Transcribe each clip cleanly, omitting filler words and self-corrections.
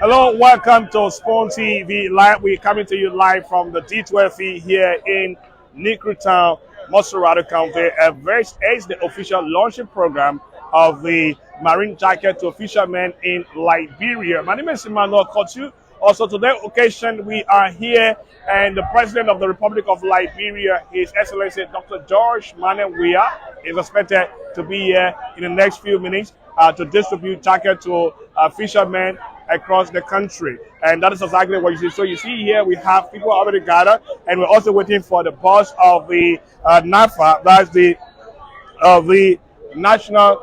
Hello, welcome to Spawn TV Live. We're coming to you live from the D12E here in Town, Mosurado County. It's the official launching program of the Marine Jacket to Fishermen in Liberia. My name is Emmanuel Kotu. Also, today's occasion, we are here, and the President of the Republic of Liberia, His Excellency Dr. George Weah, is expected to be here in the next few minutes to distribute jacket to fishermen across the country. And that is exactly what you see. So you see here we have people already gathered, and we're also waiting for the boss of the NAFA, that's the National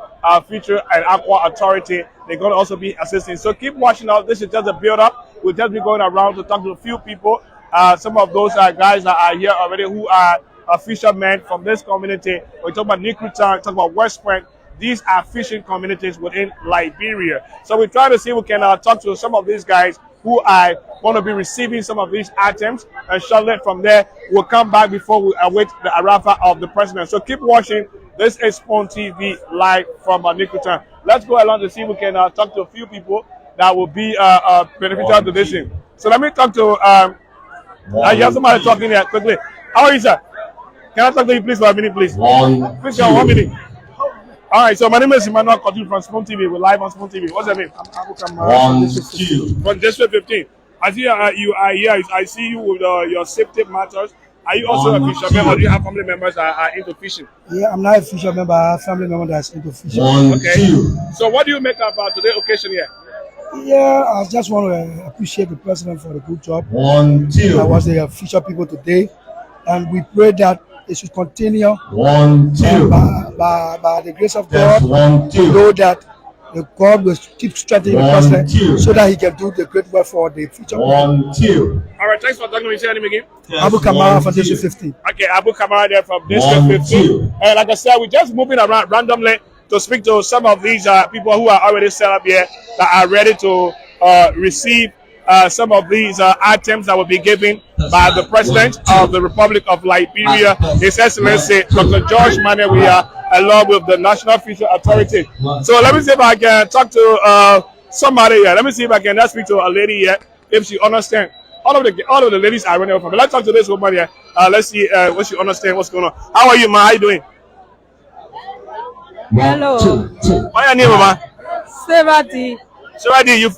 Fishery and Aqua Authority. They're going to also be assisting. So keep watching out. This is just a build-up. We'll just be going around to talk to a few people. Some of those guys that are here already who are fishermen from this community. We talk about Town, talk about West Point. These are fishing communities within Liberia. So we're trying to see if we can talk to some of these guys who are going to be receiving some of these items. And shortly from there, we'll come back before we await the arrival of the president. So keep watching. This is Spawn TV live from Town. Let's go along to see if we can talk to a few people that will be beneficial to this thing. So let me talk to, you have somebody talking here quickly. How are you, sir? Can I talk to you please for a minute, please? Please, 1 minute. All right, so my name is Emmanuel Kotu from Spawn TV. We're live on Spawn TV. What's your name? From District 15. I see you are here. I see you with your safety matters. Are you also a fisherman, or do you have family members that are into fishing? Yeah, I'm not a fisherman, but I have family member that's into fishing. Okay. So what do you make about today's occasion here? Yeah, I just want to appreciate the president for the good job. I was the fisher people today, and we pray that it should continue. By the grace of God, we know that the God will keep strengthening the president so that he can do the great work for the future. All right, thanks for talking to me. Say your name again. Abu Kamara from District 15. Okay, Abu Kamara there from District 15. And like I said, we're just moving around randomly to speak to some of these people who are already set up here that are ready to receive some of these items that will be given by the President of the Republic of Liberia, His Excellency Dr. George Weah, along with the National Fishery Authority. So let me see if I can talk to somebody here. Let me see if I can speak to a lady here, if she understands. All of the ladies are running over. Let's talk to this woman here. Let's see what she understands, what's going on. How are you, ma? How are you doing? Hello. What's your name, ma? Sevati. Sevati, you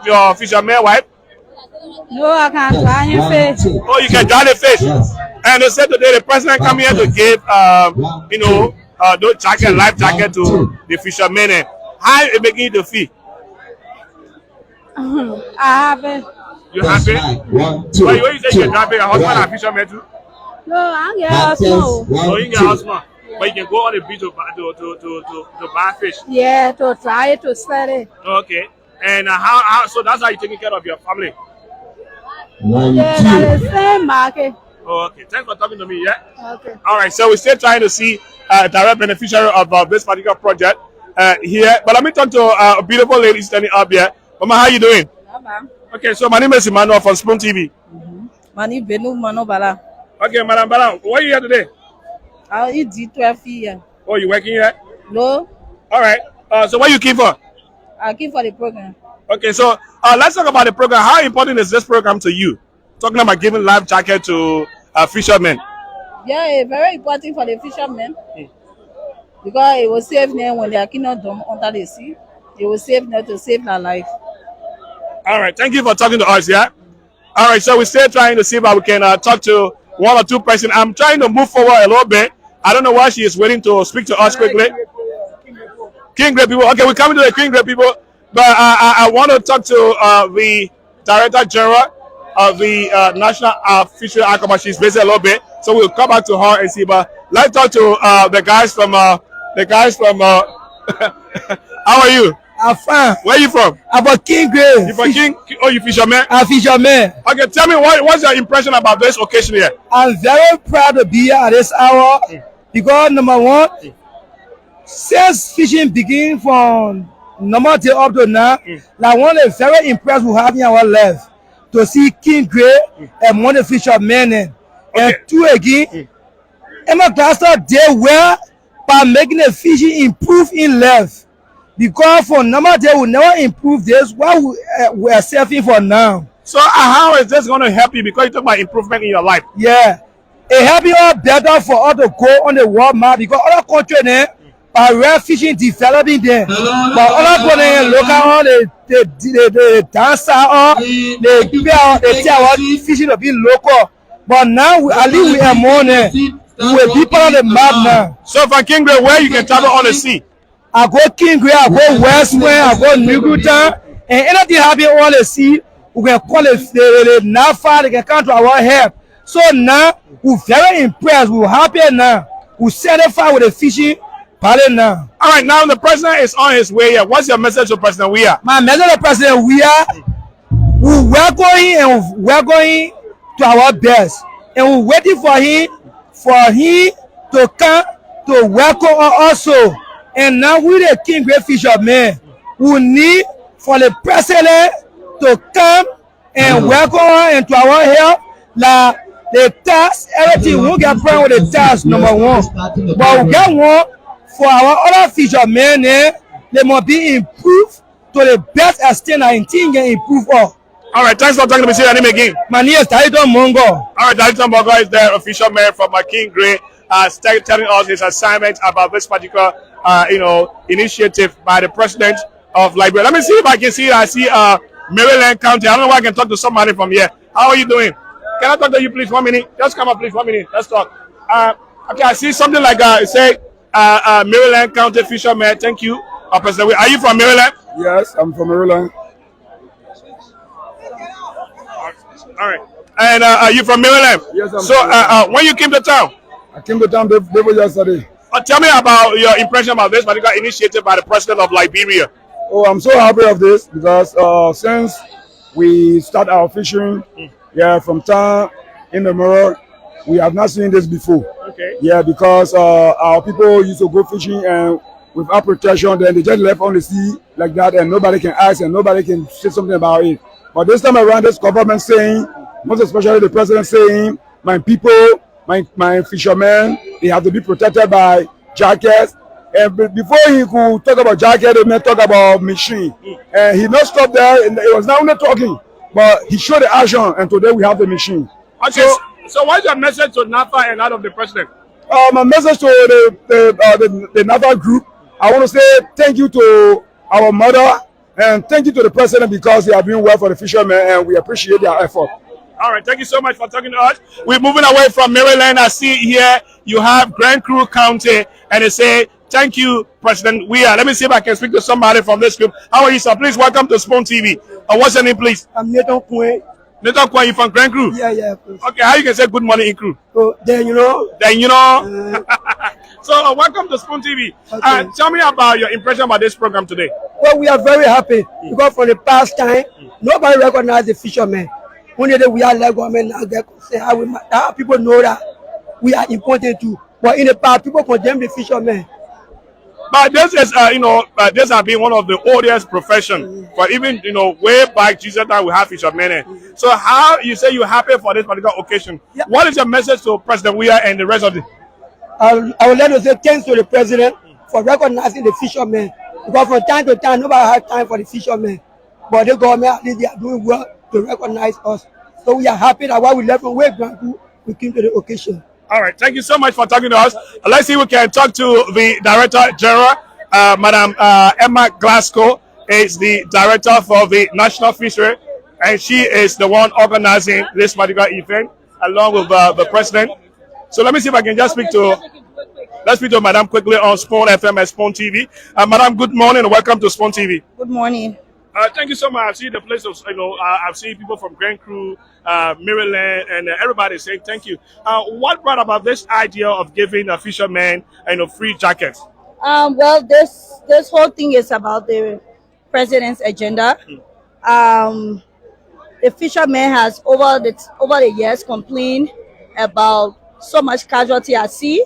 your fisherman wife? No, I can't dry your fish. Oh, you can dry the fish. Yes. And they said today the president come here to give, those jacket, life jacket to the fishermen. How are you making the fee? I have it. You happy? When you say you're happy, your husband and fisherman too? No, I get a husband. Oh, you get a husband. But you can go on the beach to buy fish. Yeah, to try it, to sell it. Okay. And how so that's how you're taking care of your family? Yeah, that's the same market. Oh, okay. Thanks for talking to me, yeah? Okay. All right, so we're still trying to see direct beneficiary of this particular project here. But let me talk to a beautiful lady standing up here. Mama, how you doing? No, ma'am. Okay, so my name is Emmanuel from Spawn TV. My name is Benu Mano Bala. Okay, Madam Bala, why are you here today? I'll eat D12 here. Oh, you working here? No. All right. So what are you keen for? I came for the program. Okay, so let's talk about the program. How important is this program to you? Talking about giving life jacket to fishermen. Yeah, it's very important for the fishermen because it will save them when they are kingdom under the sea. It will save them to save their life. All right, thank you for talking to us, yeah? All right, so we're still trying to see if we can talk to one or two persons. I'm trying to move forward a little bit. I don't know why she is waiting to speak to us quickly. King Great People. Okay, we're coming to the King Great People. But I want to talk to the Director General of the National Fishery Aquaculture. She's busy a little bit, so we'll come back to her and see. But let's talk to the guys from how are you? I'm fine. Where are you from? I'm from King Great. You from King? Oh, you fisherman? I'm fisherman. Okay, tell me what's your impression about this occasion here? I'm very proud to be here at this hour because number one, since fishing began from normal day up to now, like one of the very impressed we have in our life to see King Great and one of the fishermen. And two again, Emma Glasgow did well by making the fishing improve in life. Because for number they will never improve this what we are serving for now. So how is this going to help you? Because you talk about improvement in your life. Yeah, it help you all better for us to go on the world map because other countries there by real fishing developing there. But other countries local on they dance out, they tell us fishing to be local. But now at least we are more there. We will be part of the map now. So from Kingsley, where you can travel on the sea? I go Kingsley, I go West Point, I go Newtown, and anything happen on the sea, we can call it the NAFA, they can come to our help. So now, we're very impressed, we're happy now, we're satisfied with the fishing pilot now. All right, now the president is on his way here. What's your message to President Weah? My message to President Weah, we're going and we're going to our best. And we're waiting for him to come to welcome us also. And now we the King Great Fishermen, we need for the president to come and welcome us into our help. Like the tax, everything we get problem with the tax, number one. But we get one for our other fishermen, they must be improved to the best extent that anything can improve all. All right, thanks for talking to me. Say your name again. My name is Taiton Mongo. All right, Taiton Mongo is the official man from King Gray, telling us his assignment about this particular, initiative by the president of Liberia. Let me see if I can see. I see Maryland County. I don't know why I can talk to somebody from here. How are you doing? Can I talk to you, please? 1 minute. Just come up, please. 1 minute. Let's talk. Okay, I see something like say Maryland County fisherman. Thank you, President. Are you from Maryland? Yes, I'm from Maryland. All right. And are you from Maryland? Yes, I'm so, from Maryland. when you came to town? I came to town day before yesterday. Tell me about your impression about this particular initiative by the president of Liberia. Oh, I'm so happy of this because since we start our fishing, from town in the mirror, we have not seen this before. Okay. Yeah, because our people used to go fishing and without protection, then they just left on the sea like that, and nobody can ask and nobody can say something about it. But this time around, this government saying, most especially the president saying, my people, my fishermen, they have to be protected by jackets. And before he could talk about jacket, he may talk about machine. And he not stopped there. And it was not only talking, but he showed the action. And today we have the machine. Okay. So what's your message to NAFA and that of the president? My message to the NAFA group, I want to say thank you to our mother and thank you to the president because they are doing well for the fishermen and we appreciate their effort. All right, thank you so much for talking to us. We're moving away from Maryland. I see here you have Grand Crew County, and they say, thank you, President Weah. Let me see if I can speak to somebody from this group. How are you, sir? Please welcome to Spoon TV. What's your name, please? I'm Nathan Point. Nathan Point, you from Grand Crew? Yeah. Please. Okay, how you can say good morning in Crew? So then you know. So welcome to Spoon TV. Okay. Tell me about your impression about this program today. Well, we are very happy because for the past time, nobody recognized the fishermen. Only that we are like government now get say how people know that we are important too. But in the past, people condemn the fishermen. But this is, this has been one of the oldest profession. But even, way back Jesus time we have fishermen. So how you say you're happy for this particular occasion? Yeah. What is your message to President Weah and the rest of the? I would like to say thanks to the president for recognizing the fishermen. Because from time to time, nobody has time for the fishermen. But the government, at least they are doing well to recognize us. So we are happy that while we left from Weah, we came to the occasion. All right, thank you so much for talking to us. Let's see if we can talk to the Director General, Madam Emma Glasgow, is the Director for the National Fishery, and she is the one organizing this particular event along with the President. So let me see if I can just speak to, let's speak to Madam quickly on Spoon FM and Spoon TV. Madam, good morning and welcome to Spoon TV. Good morning. Thank you so much. I've seen the place of, I've seen people from Grand Crew, Maryland, and everybody saying thank you. What brought about this idea of giving a fisherman, free jackets? Well, this whole thing is about the president's agenda. The fisherman has over the years complained about so much casualty at sea,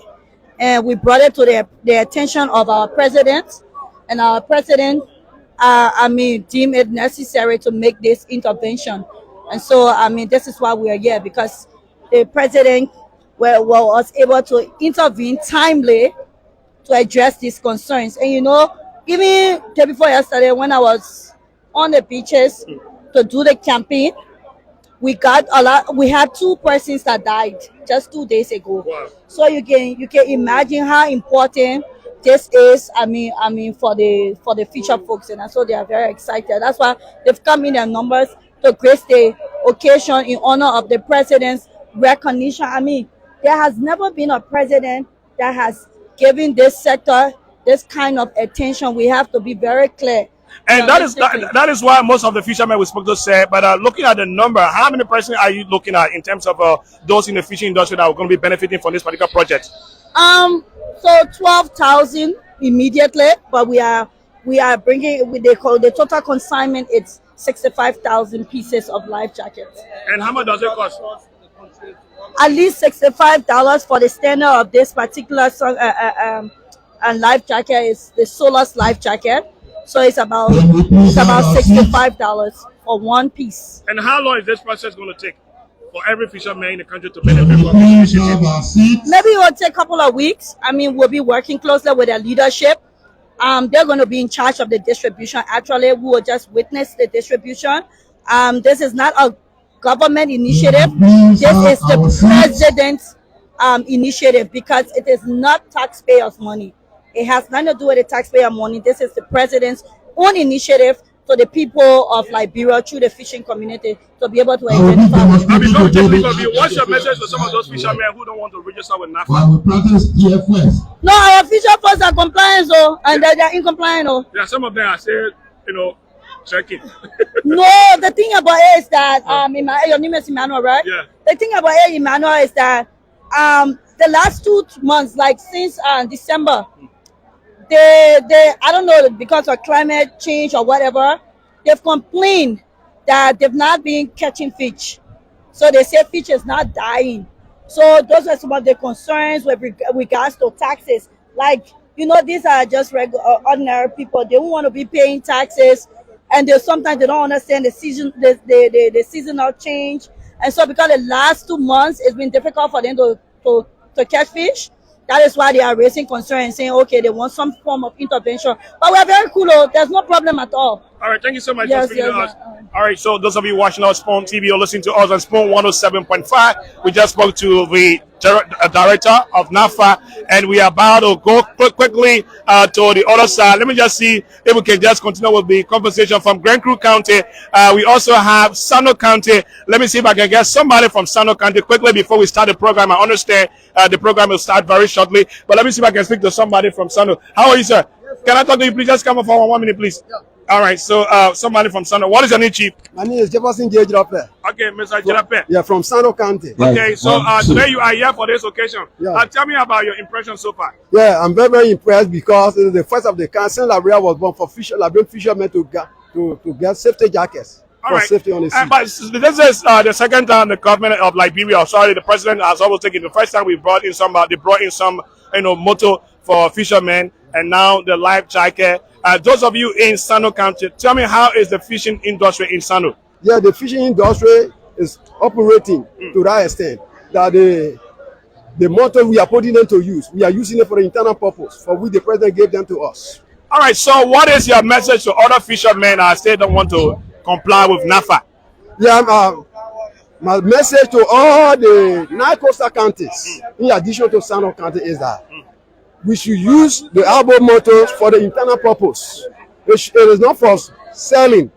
and we brought it to the attention of our president, and our president deem it necessary to make this intervention. And so, this is why we are here, because the president was able to intervene timely to address these concerns. And you know, even day before yesterday, when I was on the beaches to do the campaign, we got a lot. We had 2 persons that died just 2 days ago. Wow. So you can imagine how important this is. I mean for the future folks, and so they are very excited. That's why they've come in their numbers to grace the occasion in honor of the president's recognition. I mean, there has never been a president that has given this sector this kind of attention. We have to be very clear. And that is why most of the fishermen we spoke to say, but looking at the number, how many persons are you looking at in terms of those in the fishing industry that are going to be benefiting from this particular project? So 12,000 immediately, but we are bringing, they call the total consignment, it's 65,000 pieces of life jackets. And how much does it cost? At least $65 for the standard of this particular and life jacket is the Solar's life jacket. So it's about $65 for 1 piece. And how long is this process going to take for every fisherman in the country to benefit from this initiative? Maybe it will take a couple of weeks. I mean, we'll be working closely with their leadership. They're going to be in charge of the distribution. Actually, we will just witness the distribution. This is not a government initiative. This is the president's initiative, because it is not taxpayers' money. It has nothing to do with the taxpayer money. This is the president's own initiative to the people of Liberia through the fishing community to be able to identify. What's your message to some of those fishermen who don't want to register with NAFA? No, our fisher folks are compliant, and they are in compliance. Yeah, some of them are saying, checking. No, the thing about it is that your name is Emmanuel, right? Yeah. The thing about it, Emmanuel, is that the last 2 months, like since December, they I don't know, because of climate change or whatever, they've complained that they've not been catching fish. So they say fish is not dying. So those are some of the concerns with regards to taxes. Like, these are just regular, ordinary people. They don't want to be paying taxes, and sometimes they don't understand the seasonal change. And so because the last 2 months it's been difficult for them to catch fish, that is why they are raising concern and saying, okay, they want some form of intervention. But we are very cool, though. There's no problem at all. All right, thank you so much for speaking to us. All right, so those of you watching our Spoon TV or listening to us on Spoon 107.5, we just spoke to the director of NAFA, and we are about to go quickly to the other side. Let me just see if we can just continue with the conversation from Grand Crew County. We also have Sano County. Let me see if I can get somebody from Sano County quickly before we start the program. I understand the program will start very shortly, but let me see if I can speak to somebody from Sano. How are you, sir? Can I talk to you, please? Just come up for 1 minute, please. Yeah. All right, so somebody from Sano. What is your name, Chief? My name is Jefferson J. Jirape. Okay, Mr. Jirape. Yeah, from Sano County. Okay, so today you are here for this occasion. Yeah. Tell me about your impression so far. Yeah, I'm very, very impressed because it is the first of the kind. St. Liberia was born for Liberian fishermen to get safety jackets. All right. Safety on the sea. But this is the second time the government of Liberia, the president has always taken. The first time they brought in some motto for fishermen, and now the life jacket. Those of you in Sano County, tell me, how is the fishing industry in Sano? Yeah, the fishing industry is operating to that extent that the motto we are putting them to use, we are using it for the internal purpose for which the president gave them to us. All right, so what is your message to other fishermen that say don't want to comply with NAFA? Yeah, my message to all the 9 coastal counties, in addition to Sano County, is that we should use the elbow motors for the internal purpose. It is not for selling.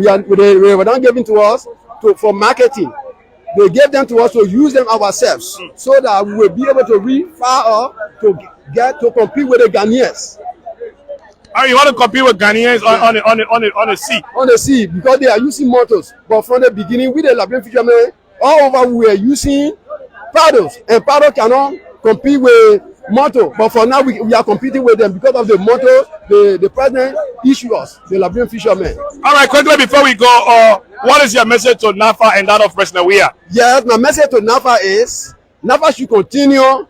They were not given to us for marketing. They gave them to us to use them ourselves, so that we will be able to reach far up to compete with the Ghanaians. Oh, you want to compete with Ghanaians on the sea? On the sea, because they are using motors. But from the beginning, with the Liberian fishermen, all over we are using paddles, and paddle cannot compete with motor. But for now, we are competing with them because of the motor the president issued us, the Liberian fishermen. All right, quickly before we go, what is your message to NAFA and that of President Weah? Yes, my message to NAFA is NAFA should continue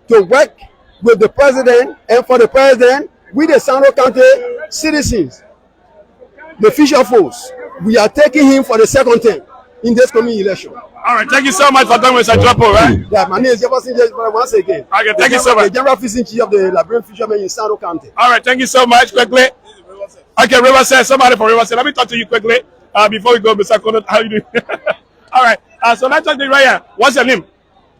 to work with the president, and for the president, with the Sano County citizens, the fisher folks. We are taking him for the second term in this coming election. All right, thank you so much for coming with Sajopo, right? Yeah, my name is Jefferson James, but once again. Okay, thank you so much. The General Fishing Chief of the Liberian Fishermen in Sando County. All right, thank you so much. Quickly. Okay, Riverside, somebody from Riverside. Let me talk to you quickly before we go, Mr. Kono. How you doing? All right, so let's talk to you right here. What's your name?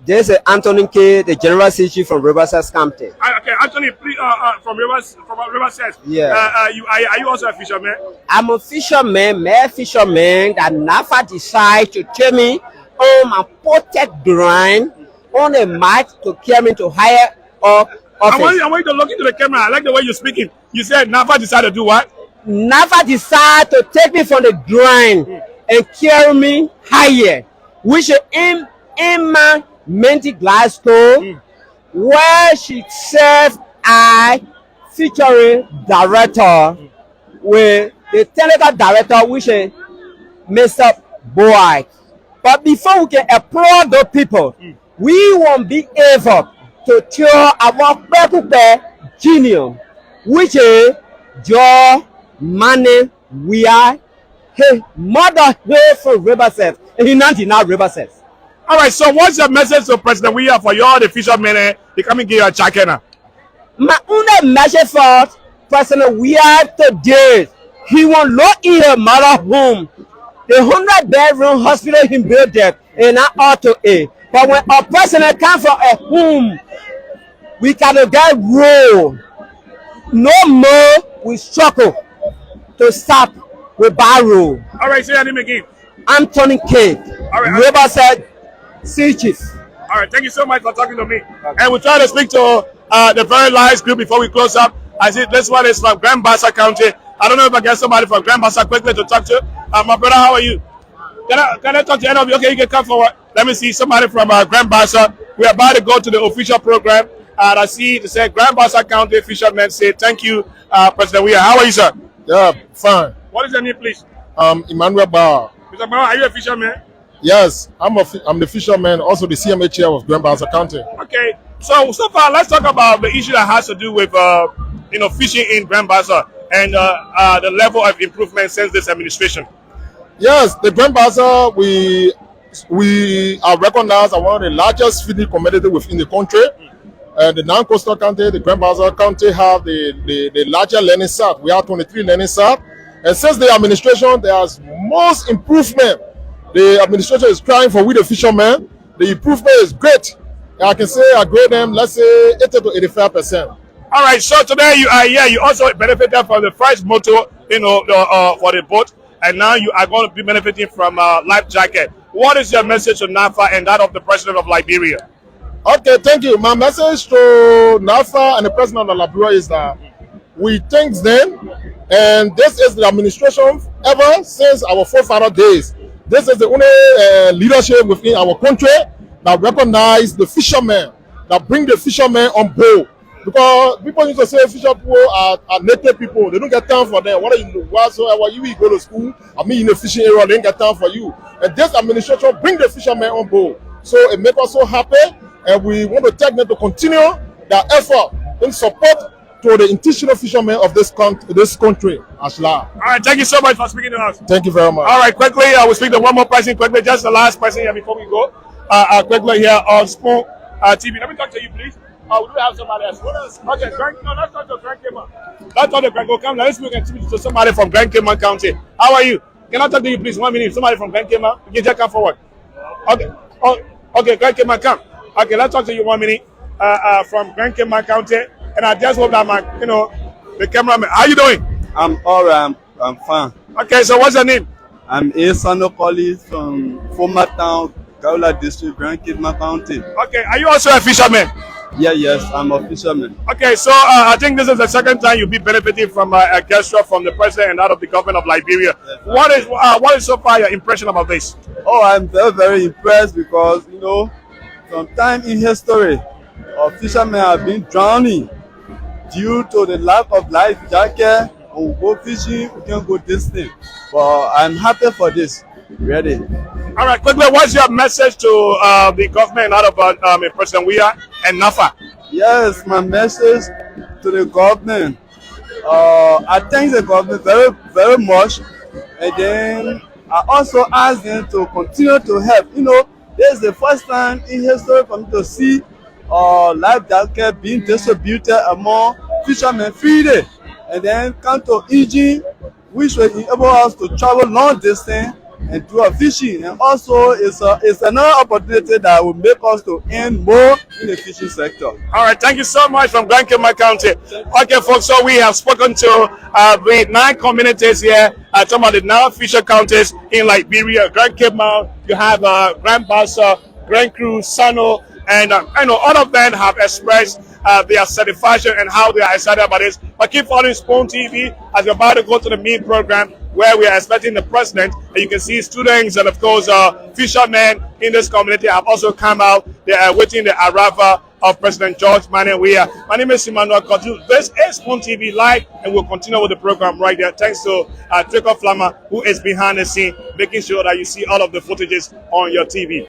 This is Anthony K, the General Chief from Riverside County. Okay, Anthony, please, from Riverside. Yeah. Are you also a fisherman? I'm a fisherman, male fisherman that NAFA decided to take me home and protect blind on a mic to carry me to higher office. I want you to look into the camera. I like the way you're speaking. You said NAFA decided to do what? NAFA decided to take me from the grind and carry me higher, which is in my Minty Glasgow, where she serves as featuring director with the technical director, which is Mr. Boy. But before we can applaud those people, we won't be able to tell our people genius, which is your money. Weah, his mother here from Riverside, and he now Riverside. All right, so what's your message to President Weah for you all the fishermen? They come and give you a check now. My only message for President Weah today, he won't look in her mother home. The 100-bedroom hospital he built there and not auto A. But when our president comes from a home, we cannot get roll. No more we struggle to stop with barrow. All right, say your name again. Anthony K. All right, Riverside Sea Chief. All right, thank you so much for talking to me. And we'll try to speak to the very last group before we close up. I see this one is from Grand Bassa County. I don't know if I get somebody from Grand Bassa quickly to talk to. My brother, how are you? Can I talk to any of you? Okay, you can come forward. Let me see somebody from Grand Bassa. We're about to go to the official program. And I see it said Grand Bassa County fishermen say thank you, President Weah. How are you, sir? Yeah, fine. What is your name, please? Emmanuel Bauer. Mr. Bauer, are you a fisherman? Yes, I'm the fisherman, also the CMA chair of Grand Bassa County. Okay, so far let's talk about the issue that has to do with fishing in Grand Bassa and the level of improvement since this administration. Yes, the Grand Bassa, we are recognized as one of the largest fishing communities within the country. The non-coastal county, the Grand Bassa County, have the larger learning site. We have 23 learning sites. And since the administration, there's most improvement. The administration is trying for we the fishermen. The improvement is great. And I can say I grade them, let's say 80 to 85%. All right, so today you are here. You also benefited from the first motor, for the boat. And now you are going to be benefiting from life jacket. What is your message to NAFA and that of the president of Liberia? Okay, thank you. My message to NAFA and the president of Liberia is that we thank them, and this is the administration ever since our forefather days. This is the only leadership within our country that recognize the fishermen, that bring the fishermen on board. Because people used to say fishermen are naked people. They don't get time for them. Whether you whatsoever you go to school, I mean in the fishing area, they don't get time for you. And this administration bring the fishermen on board. So it makes us so happy, and we want to take them to continue their effort in support to the intentional fishermen of this country. Ashla. All right, thank you so much for speaking to us. Thank you very much. All right, quickly, I will speak to one more person quickly, just the last person here before we go. Quickly here on Spoon TV. Let me talk to you, please. We do have somebody else. Okay, let's talk to Grand Cayman. Let's talk to Grand Cayman. Let's speak to somebody from Grand Cayman County. How are you? Can I talk to you, please? 1 minute. Somebody from Grand Cayman. You can just come forward. Okay. Okay, Grand Cayman, come. Okay, let's talk to you 1 minute. From Grand Cayman County. And I just hope that the cameraman. How you doing? I'm all right. I'm fine. Okay, so what's your name? I'm Asano Collins from former town, Kaula District, Grand Cayman County. Okay, are you also a fisherman? Yes, I'm a fisherman. Okay, so I think this is the second time you'll be benefiting from a gesture from the president and out of the government of Liberia. Yes, what is so far your impression about this? Oh, I'm very, very impressed because, sometime in history, fishermen have been drowning due to the lack of life jacket. When we go fishing, we can go distant. But I'm happy for this. Ready. All right, quickly, what's your message to the government out of President Weah and NAFA? Yes, my message to the government. I thank the government very, very much. And then I also ask them to continue to help. This is the first time in history for me to see life jacket being distributed among fishermen freely, and then come to engine which will enable us to travel long distance and do a fishing. And also it's another opportunity that will make us to earn more in the fishing sector. All right, thank you so much from Grand Cape County. Okay, folks, so we have spoken to the 9 communities here, some of the 9 fisher counties in Liberia. Grand Cape Mount, you have Grand Bassa, Grand Cruz, Sano, and I know all of them have expressed their satisfaction and how they are excited about this. But keep following Spoon TV as we're about to go to the main program where we are expecting the president. And you can see students and of course fishermen in this community have also come out. They are waiting the arrival of President George Weah. My name is Emmanuel Kotu. This is Spoon TV Live, and we'll continue with the program right there. Thanks to Trico Flammer, who is behind the scene, making sure that you see all of the footages on your TV.